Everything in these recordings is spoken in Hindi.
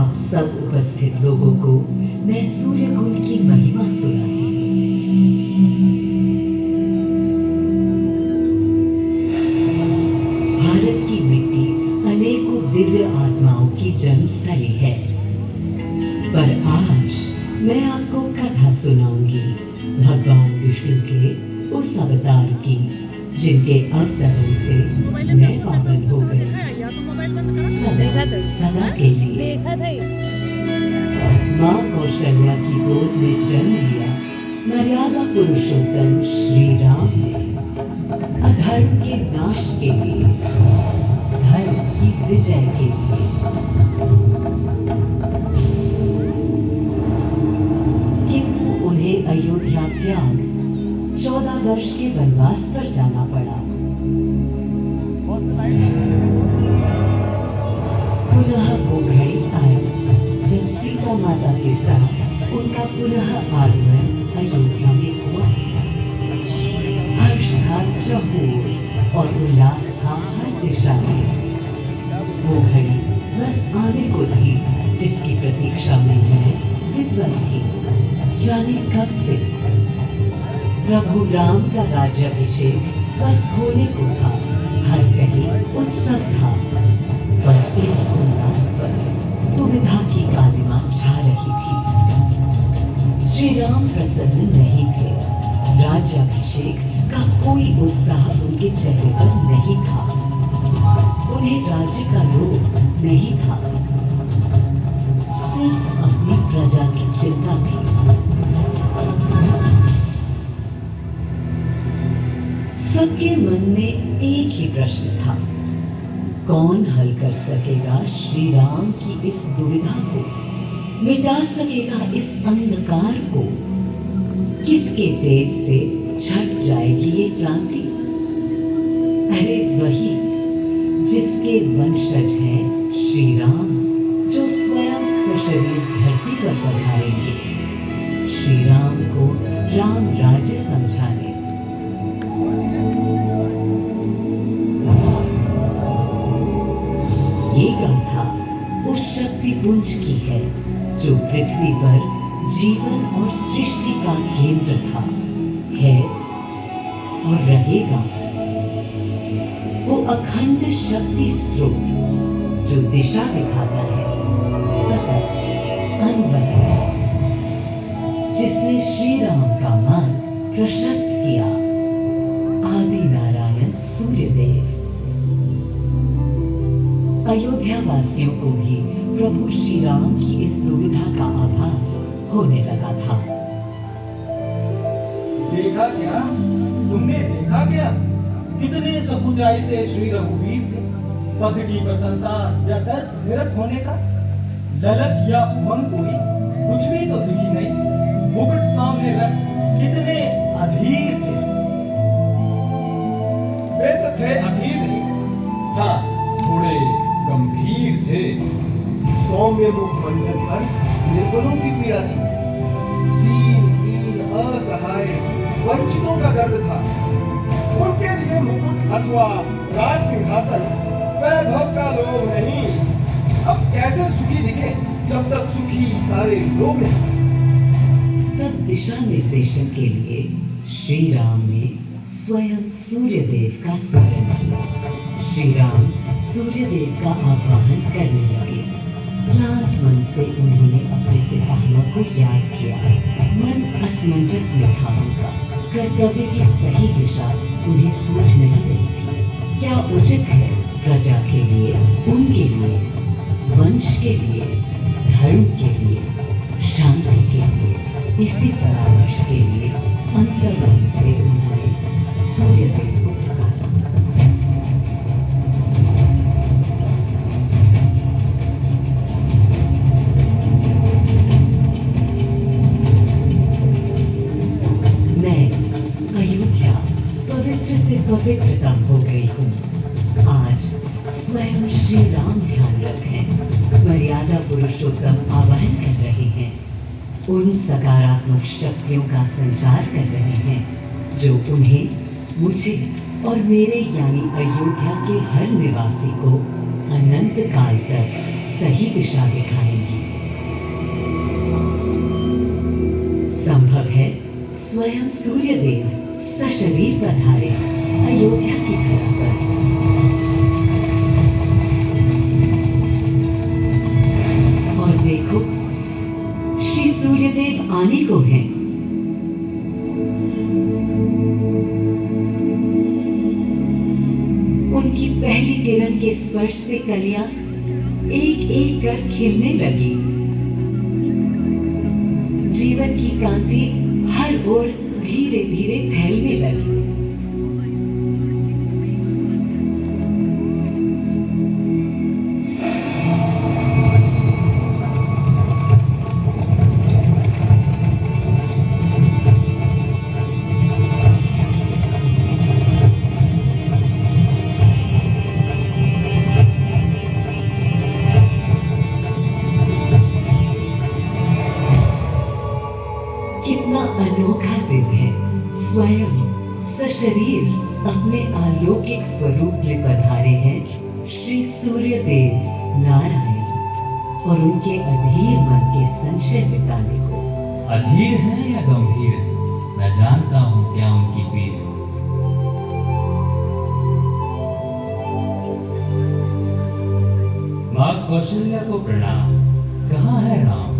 आप सब उपस्थित लोगों को मैं सूर्यकुंड की महिमा सुनाती हूँ। भारत की मिट्टी अनेकों दिव्य आत्माओं की जन्मस्थली है, पर आज मैं आपको कथा सुनाऊंगी भगवान विष्णु के उस अवतार की जिनके अवतरण से मैं पावन हो गई सदा सदा के लिए। माँ कौशल्या की गोद में जन्म लिया मर्यादा पुरुषोत्तम श्री राम ने अधर्म के नाश के लिए, धर्म की विजय के लिए। किंतु उन्हें अयोध्या त्याग 14 वर्ष के वनवास पर जाना पड़ा। पुनः वो घड़ी आई जब सीता माता के साथ उनका पुनः आगमन अयोध्या में हुआ। हर्ष था चहुओर और उल्लास था हर दिशा में। वो घड़ी बस आने को थी जिसकी प्रतीक्षा में मैं विद्वान थी। जाने कब से प्रभु राम का राज्याभिषेक बस होने को था। हर कहीं उत्सव था, पर इस उल्लास पर दुविधा की कालिमा छा रही थी। श्री राम प्रसन्न नहीं थे। राज्याभिषेक का कोई उत्साह उनके चेहरे पर नहीं था। उन्हें राज्य का लोभ नहीं था, सिर्फ अपनी प्रजा की चिंता थी। सबके मन में एक ही प्रश्न था, कौन हल कर सकेगा श्री राम की इस दुविधा को, मिटा सकेगा इस अंधकार को। किसके तेज से छट जाएगी ये क्रांति? अरे वही जिसके वंशज हैं श्री राम, जो स्वयं सशरीर धरती पर पधारेंगे श्री राम को राम राज्य समझाने। ये गाथा उस शक्ति पुंज की है जो पृथ्वी पर जीवन और सृष्टि का केंद्र था, है और रहेगा। वो अखंड शक्ति स्रोत जो दिशा दिखाता है, सतत अनवरत, जिसने श्री राम का मार्ग प्रशस्त किया। आदि नारायण सूर्यदेव। अयोध्या वासियों को भी प्रभु श्री राम की इस दुविधा का आभास होने लगा था। देखा क्या? तुमने देखा क्या? कितने सकुचाई से श्री रघुवीर थे। पद की प्रसन्नता या दर्द निरत होने का ललक या उमंग कोई कुछ भी तो दिखी नहीं। मुकुट सामने रख कितने अधीर थे। वे तो थे अधीर ही, हाँ थोड़े गंभीर थे। सौम्य मुखमंडल पर निर्बलों की पीड़ा थी। दीन असहाय वंचितों का दर्द था। उनके लिए मुकुट अथवा राज सिंहासन वैभव का लोभ नहीं। अब कैसे सुखी दिखे जब तक सुखी सारे लोग नहीं। तब दिशा निर्देशन के लिए श्री राम ने स्वयं सूर्यदेव का स्मरण किया। श्री राम सूर्यदेव का आह्वान करने लगे। क्लांत मन से उन्होंने अपने पितामह को याद किया। मन असमंजस में था उनका। कर्तव्य की सही दिशा उन्हें सूझ नहीं रही थी। क्या उचित है प्रजा के लिए, उनके लिए, वंश के लिए, धर्म के लिए, शांति के लिए, इसी परामर्श के लिए अंतर्मन से उन्होंने सूर्यदेव को पुकारा। मैं अयोध्या पवित्र से पवित्रतम हो गई हूँ। आज स्वयं श्री राम ध्यान रखें, मर्यादा पुरुषोत्तम आवाहन कर रहे हैं। उन सकारात्मक शक्तियों का संचार कर रहे हैं जो उन्हें, मुझे और मेरे यानी अयोध्या के हर निवासी को अनंत काल तक सही दिशा दिखाएंगी। संभव है स्वयं सूर्यदेव सशरीर पधारे अयोध्या की धरा पर। और देखो, श्री सूर्यदेव आने को हैं। उनकी पहली किरण के स्पर्श से कलियां एक एक कर खिलने लगी। जीवन की कांति हर ओर धीरे धीरे फैलने लगी। कितना अनोखा दिन है। स्वयं सशरीर अपने अलौकिक स्वरूप में पधारे हैं श्री सूर्यदेव नारायण, और उनके अधीर मन के संशय मिटाने को। अधीर है या गंभीर है, मैं जानता हूँ क्या उनकी पीड़ है। माँ कौशल्या को प्रणाम। कहाँ है राम?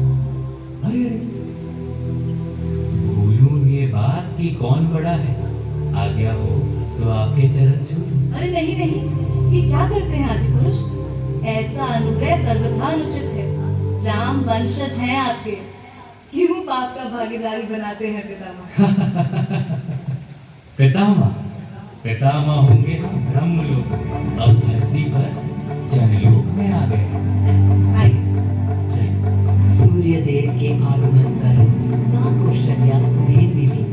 अरे भूलूं ये बात कि कौन बड़ा है। आज्ञा हो तो आपके चरण छूं। अरे नहीं नहीं, ये क्या करते हैं आदि पुरुष? ऐसा अनुग्रह सर्वथा अनुचित है। राम वंशज हैं आपके, क्यों पाप का भागीदारी बनाते हैं पितामह? पितामह पितामह होंगे हम ब्रह्मलोक में, अब धरती पर जनलोक में आ गए। आइए। सूर्यदेव के आगमन पर माँ कौशल्या उन्हें मिली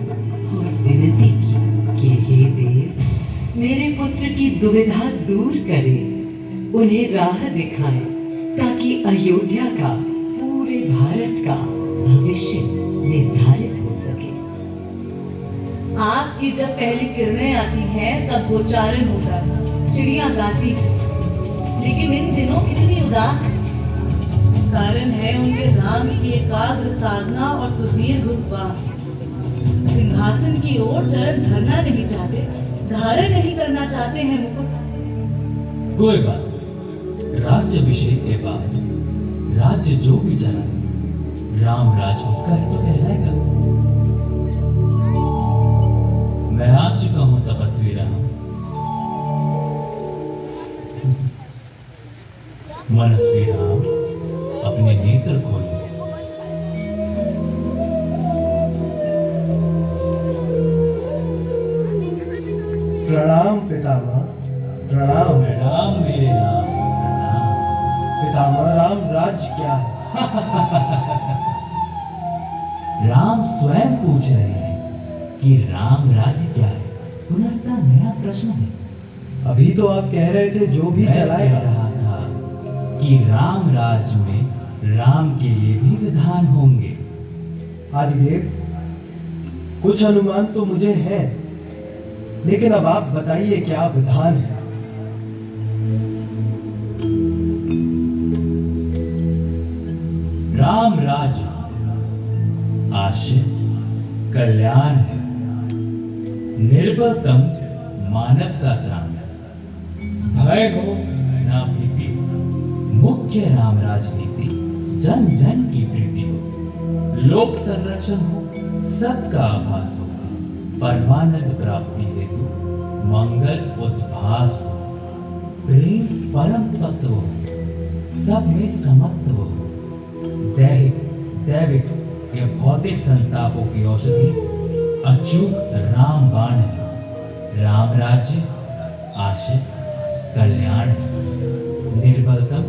और विनती की कि हे देव, मेरे पुत्र की दुविधा दूर करें, उन्हें राह दिखाएं, ताकि अयोध्या का, पूरे भारत का भविष्य निर्धारित हो सके। आपकी जब पहली किरणें आती हैं तब गोचारण होता है, चिड़िया गाती है, लेकिन इन दिनों कितनी उदास है। कारण है उनके राम की एकाग्र साधना और सुदीर्घ उपवास। सिंहासन की ओर चरण धरना नहीं चाहते, धारण नहीं करना चाहते हैं मुकुट। कोई बात, राज्य अभिषेक के बाद राज्य जो भी चला, राम राज उसका है तो कहलाएगा। मैं आ चुका हूं तपस्वी राम। मनस्वी राम, अपने नेत्र खोलो। प्रणाम पितामह, प्रणाम। प्रणाम मेरे राम, प्रणाम। पितामह, राम राज क्या है? राम स्वयं पूछ रहे हैं कि राम राज्य क्या है। पुनः नया प्रश्न है। अभी तो आप कह रहे थे जो भी मैं चलाएगा। कह रहा था कि राम राज्य में राम के लिए भी विधान होंगे। आदिदेव, कुछ अनुमान तो मुझे है, लेकिन अब आप बताइए क्या विधान है। राम राज्य आशय कल्याण है, निर्बलतम मानव का त्राण। भय हो ना भीति हो, मुख्य राम राजनीति जन जन की प्रीति हो। लोक संरक्षण हो, सत का आभास हो, परमानंद प्राप्ति हेतु मंगल उद्भास हो। प्रेम परम तत्व हो, सब में समत्व हो। दैहिक दैविक या भौतिक संतापों की औषधि अचूक राम बाण है। राम राज्य आशय कल्याण है, निर्बलतम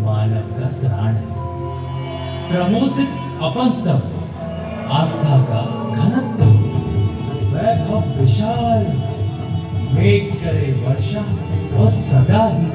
मानव का त्राण है। प्रमोदित अपंतव हो, आस्था का घनत्व हो। वैभव विशाल, मेघ करे वर्षा और सदा ही